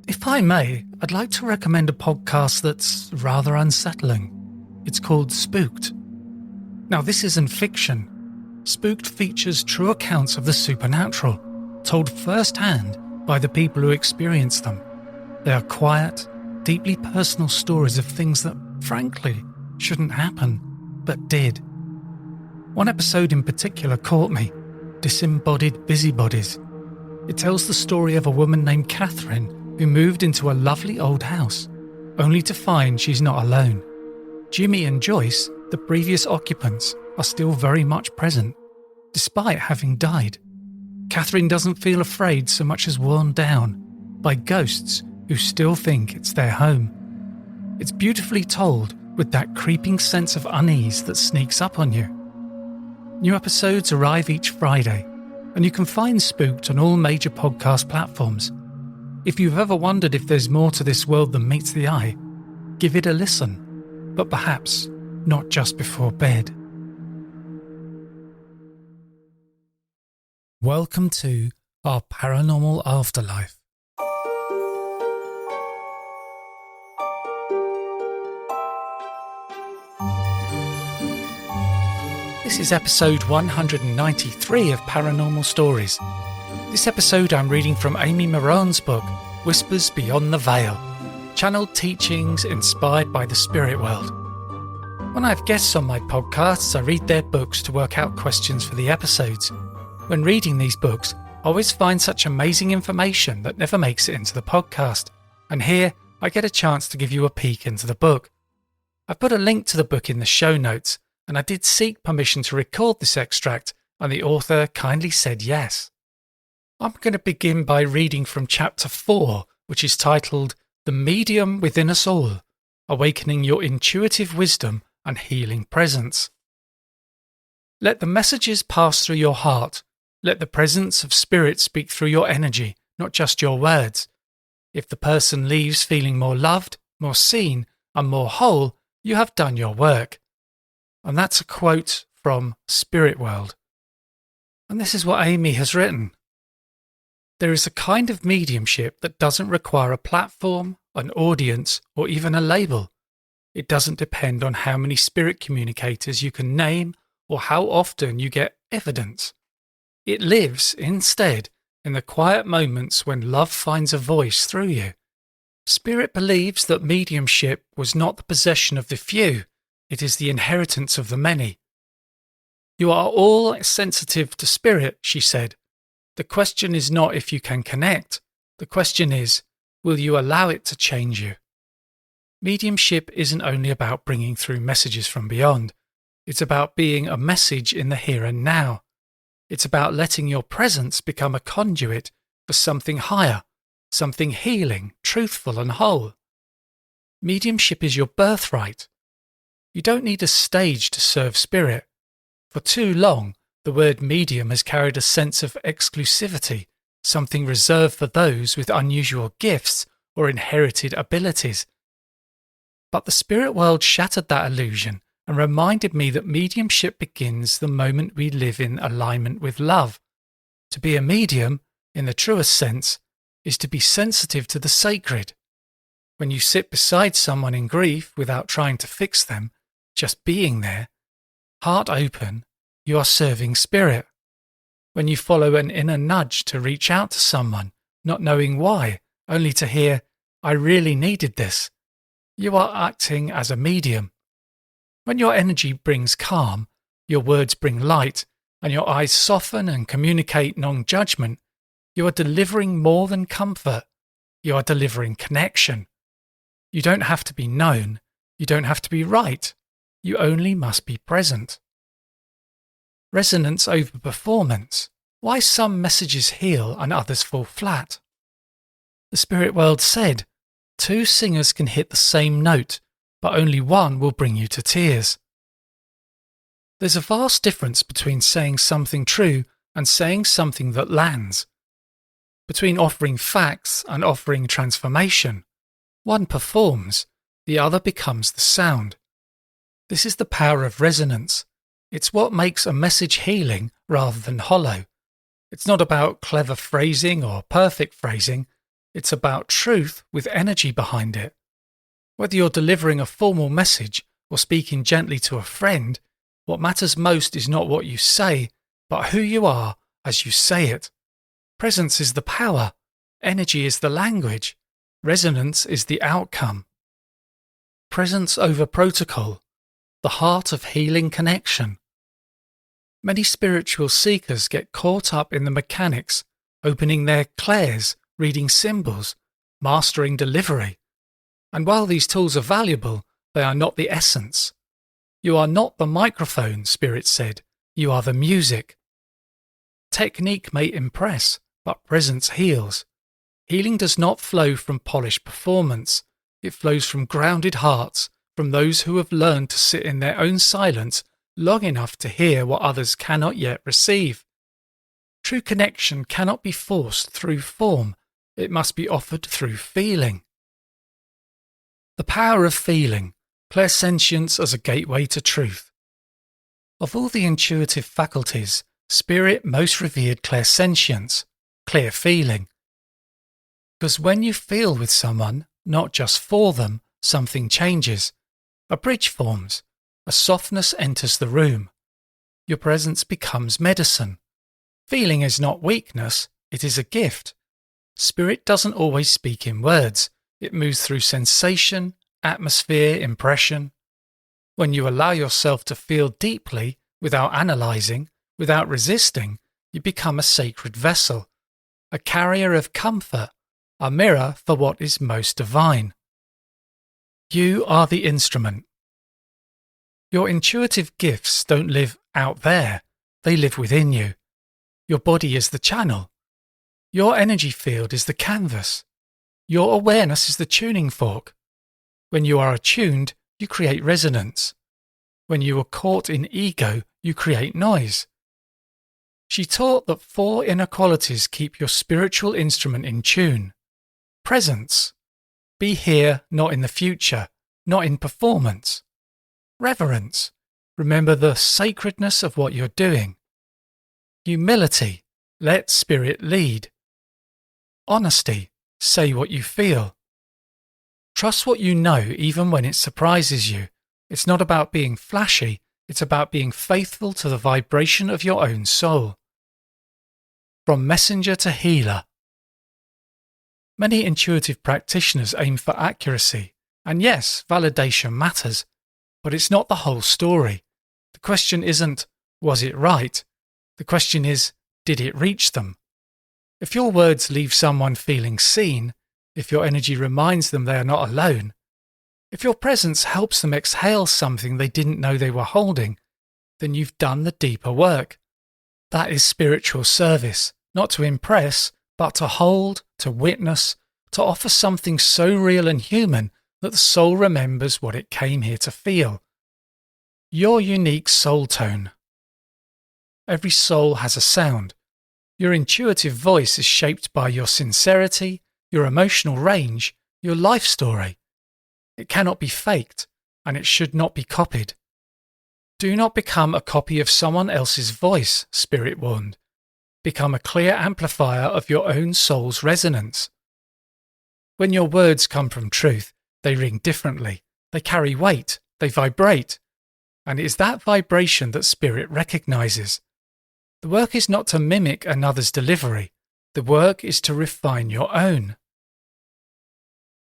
If I may, I'd like to recommend a podcast that's rather unsettling. It's called Spooked. Now, this isn't fiction. Spooked features true accounts of the supernatural, told firsthand by the people who experience them. They are quiet, deeply personal stories of things that, frankly, shouldn't happen, but did. One episode in particular caught me, Disembodied Busybodies. It tells the story of a woman named Catherine who moved into a lovely old house, only to find she's not alone. Jimmy and Joyce, the previous occupants, are still very much present, despite having died. Catherine doesn't feel afraid so much as worn down by ghosts who still think it's their home. It's beautifully told with that creeping sense of unease that sneaks up on you. New episodes arrive each Friday, and you can find Spooked on all major podcast platforms. If you've ever wondered if there's more to this world than meets the eye, give it a listen, but perhaps not just before bed. Welcome to our paranormal afterlife. This is episode 193 of Paranormal Stories. This episode I'm reading from Amy Moran's book, Whispers Beyond the Veil, channeled teachings inspired by the spirit world. When I have guests on my podcasts, I read their books to work out questions for the episodes. When reading these books, I always find such amazing information that never makes it into the podcast, and here I get a chance to give you a peek into the book. I've put a link to the book in the show notes, and I did seek permission to record this extract, and the author kindly said yes. I'm going to begin by reading from chapter 4, which is titled The Medium Within Us All, Awakening Your Intuitive Wisdom and Healing Presence. Let the messages pass through your heart. Let the presence of spirit speak through your energy, not just your words. If the person leaves feeling more loved, more seen, and more whole, you have done your work. And that's a quote from Spirit World. And this is what Amy has written. There is a kind of mediumship that doesn't require a platform, an audience, or even a label. It doesn't depend on how many spirit communicators you can name or how often you get evidence. It lives, instead, in the quiet moments when love finds a voice through you. Spirit believes that mediumship was not the possession of the few, it is the inheritance of the many. You are all sensitive to spirit, she said. The question is not if you can connect. The question is, will you allow it to change you? Mediumship isn't only about bringing through messages from beyond. It's about being a message in the here and now. It's about letting your presence become a conduit for something higher, something healing, truthful and whole. Mediumship is your birthright. You don't need a stage to serve spirit. For too long, the word medium has carried a sense of exclusivity, something reserved for those with unusual gifts or inherited abilities. But the spirit world shattered that illusion and reminded me that mediumship begins the moment we live in alignment with love. To be a medium, in the truest sense, is to be sensitive to the sacred. When you sit beside someone in grief without trying to fix them, just being there, heart open, you are serving spirit. When you follow an inner nudge to reach out to someone, not knowing why, only to hear, I really needed this, you are acting as a medium. When your energy brings calm, your words bring light, and your eyes soften and communicate non-judgment, you are delivering more than comfort. You are delivering connection. You don't have to be known. You don't have to be right. You only must be present. Resonance over performance. Why some messages heal and others fall flat? The spirit world said, 2 singers can hit the same note, but only one will bring you to tears. There's a vast difference between saying something true and saying something that lands. Between offering facts and offering transformation. One performs, the other becomes the sound. This is the power of resonance. It's what makes a message healing rather than hollow. It's not about clever phrasing or perfect phrasing. It's about truth with energy behind it. Whether you're delivering a formal message or speaking gently to a friend, what matters most is not what you say, but who you are as you say it. Presence is the power. Energy is the language. Resonance is the outcome. Presence over protocol, the heart of healing connection. Many spiritual seekers get caught up in the mechanics, opening their clairs, reading symbols, mastering delivery. And while these tools are valuable, they are not the essence. You are not the microphone, Spirit said. You are the music. Technique may impress, but presence heals. Healing does not flow from polished performance. It flows from grounded hearts, from those who have learned to sit in their own silence long enough to hear what others cannot yet receive. True connection cannot be forced through form. It must be offered through feeling. The power of feeling, clairsentience as a gateway to truth. Of all the intuitive faculties, Spirit most revered clairsentience, clear feeling. Because when you feel with someone, not just for them, something changes. A bridge forms. A softness enters the room. Your presence becomes medicine. Feeling is not weakness, it is a gift. Spirit doesn't always speak in words. It moves through sensation, atmosphere, impression. When you allow yourself to feel deeply, without analysing, without resisting, you become a sacred vessel, a carrier of comfort, a mirror for what is most divine. You are the instrument. Your intuitive gifts don't live out there, they live within you. Your body is the channel. Your energy field is the canvas. Your awareness is the tuning fork. When you are attuned, you create resonance. When you are caught in ego, you create noise. She taught that 4 inner qualities keep your spiritual instrument in tune. Presence. Be here, not in the future, not in performance. Reverence. Remember the sacredness of what you're doing. Humility. Let Spirit lead. Honesty. Say what you feel. Trust what you know even when it surprises you. It's not about being flashy, it's about being faithful to the vibration of your own soul. From messenger to healer. Many intuitive practitioners aim for accuracy, and yes, validation matters, but it's not the whole story. The question isn't, was it right? The question is, did it reach them? If your words leave someone feeling seen, if your energy reminds them they are not alone, if your presence helps them exhale something they didn't know they were holding, then you've done the deeper work. That is spiritual service, not to impress, but to hold, to witness, to offer something so real and human that the soul remembers what it came here to feel. Your unique soul tone. Every soul has a sound. Your intuitive voice is shaped by your sincerity, your emotional range, your life story. It cannot be faked, and it should not be copied. Do not become a copy of someone else's voice, Spirit warned. Become a clear amplifier of your own soul's resonance. When your words come from truth, they ring differently, they carry weight, they vibrate, and it is that vibration that Spirit recognizes. The work is not to mimic another's delivery, the work is to refine your own.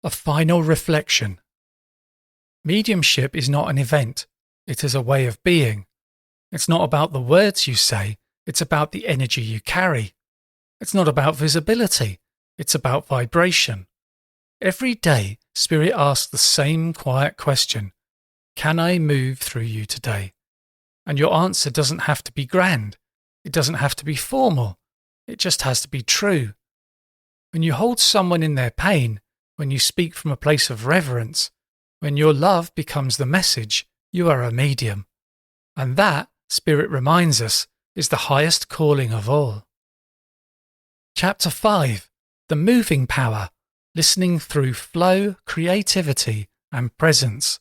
A final reflection. Mediumship is not an event, it is a way of being. It's not about the words you say, it's about the energy you carry. It's not about visibility, it's about vibration. Every day, Spirit asks the same quiet question, can I move through you today? And your answer doesn't have to be grand, it doesn't have to be formal, it just has to be true. When you hold someone in their pain, when you speak from a place of reverence, when your love becomes the message, you are a medium. And that, Spirit reminds us, is the highest calling of all. Chapter 5. The Moving Power. Listening through flow, creativity, and presence.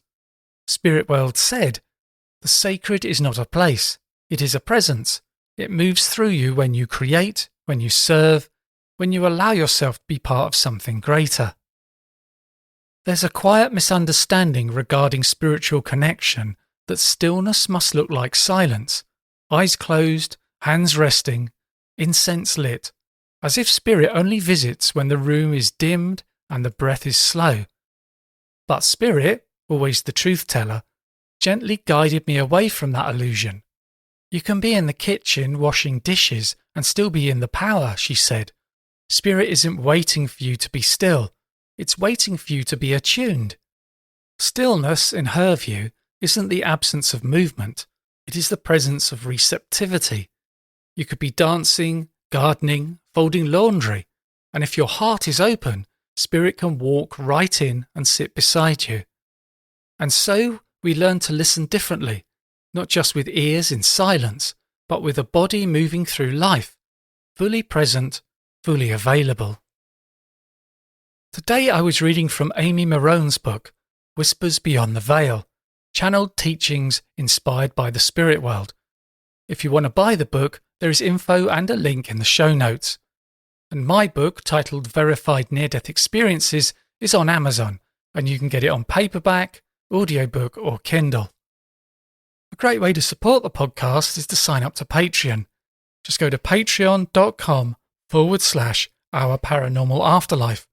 Spirit World said, the sacred is not a place, it is a presence. It moves through you when you create, when you serve, when you allow yourself to be part of something greater. There's a quiet misunderstanding regarding spiritual connection that stillness must look like silence, eyes closed, hands resting, incense lit, as if spirit only visits when the room is dimmed and the breath is slow. But spirit, always the truth teller, gently guided me away from that illusion. You can be in the kitchen washing dishes and still be in the power, she said. Spirit isn't waiting for you to be still, it's waiting for you to be attuned. Stillness, in her view, isn't the absence of movement, it is the presence of receptivity. You could be dancing, gardening, folding laundry, and if your heart is open, spirit can walk right in and sit beside you. And so we learn to listen differently, not just with ears in silence, but with a body moving through life, fully present, fully available. Today I was reading from Amy Marone's book, Whispers Beyond the Veil, channeled teachings inspired by the spirit world. If you want to buy the book, there is info and a link in the show notes. And my book, titled Verified Near-Death Experiences, is on Amazon, and you can get it on paperback, audiobook or Kindle. A great way to support the podcast is to sign up to Patreon. Just go to patreon.com/Our Paranormal Afterlife,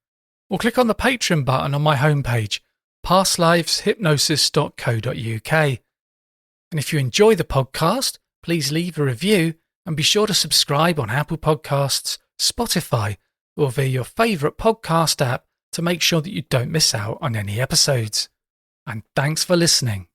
or click on the Patreon button on my homepage, pastliveshypnosis.co.uk. And if you enjoy the podcast, please leave a review and be sure to subscribe on Apple Podcasts, Spotify, or via your favourite podcast app to make sure that you don't miss out on any episodes. And thanks for listening.